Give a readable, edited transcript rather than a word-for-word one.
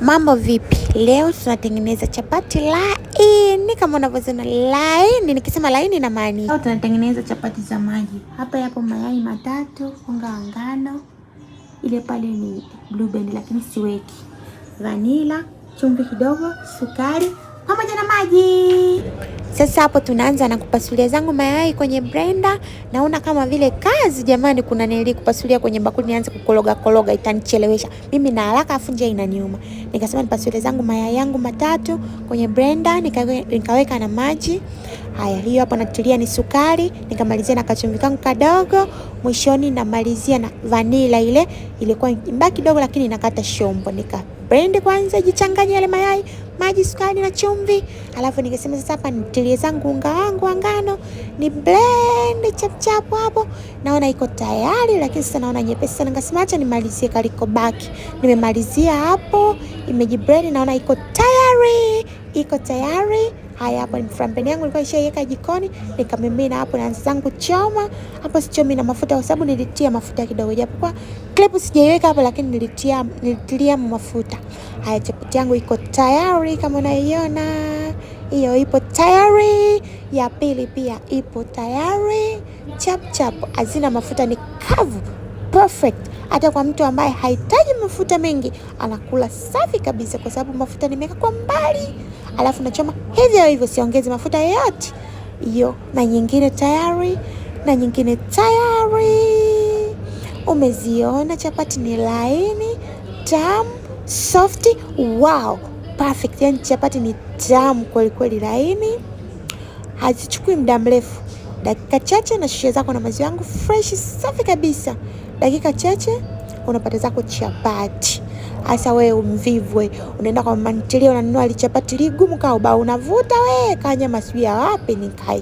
Mambo vipi? Leo tunatengeneza chapati laini kama unavyoziona laini. Nikisema laini na maana leo tunatengeneza chapati za maji. Hapa yapo mayai matatu, unga wa ngano, ile pale ni Blue Band lakini siweki, vanilla, chumvi kidogo, sukari pamoja na maji. Sasa hapo tunaanza na kupasulia zangu mayai kwenye blender. Naona kama vile kazi jamani, kuna nili kupasulia kwenye bakuli nianze kukologa itanichelewesha. Mimi na haraka afu nje inaniuma. Nikasema nipasulie zangu mayai yangu matatu kwenye blender, nikaweka na maji. Haya, hiyo hapo natilia ni sukari, nikamalizia na kachumvi kangu kadogo, mwishoni namalizia na vanilla ile ilikuwa mbaki kidogo lakini nakata shombo. Blend kwanza, jichanganye yale mayai, maji, sukari na chumvi. Alafu nikasema sasa hapa nitilie zangu unga wangu wa ngano, ni blend chap hapo. Naona iko tayari, lakini sasa naona nyepesi sana. Nikasema acha nimalizie kaliko baki. Nimemalizia hapo, imejiblend, naona iko tayari. Haya, hapo ni frampen yangu ilikuwa ishaiweka jikoni, nikamimina hapo na zangu choma. Hapo sichomi na mafuta kwa sababu nilitia mafuta kidogo, japo kwa clip sijaiweka hapo lakini nilitilia mafuta. Haya, chapati yangu iko tayari kama unaiona. Hiyo ipo tayari. Ya pili pia ipo tayari. Chap. Hazina mafuta, ni kavu. Perfect. Hata kwa mtu ambaye hahitaji mafuta mengi anakula safi kabisa, kwa sababu mafuta nimeweka kwa mbali. Alafu nachoma hivyo, siongezi mafuta yoyote. Hiyo na nyingine tayari. Umeziona chapati ni laini, tamu, soft. Wow, perfect. Yani chapati ni tamu kweli laini. Hazichukui muda mrefu. Dakika chache na shisha zako na maziwa yangu fresh safi kabisa. Dakika chache unapata zako chapati. Asa wewe mvivu, unaenda kwa mama ntilie unanunua chapati ligumu kao ba unavuta kanya masuya wapi ni kai.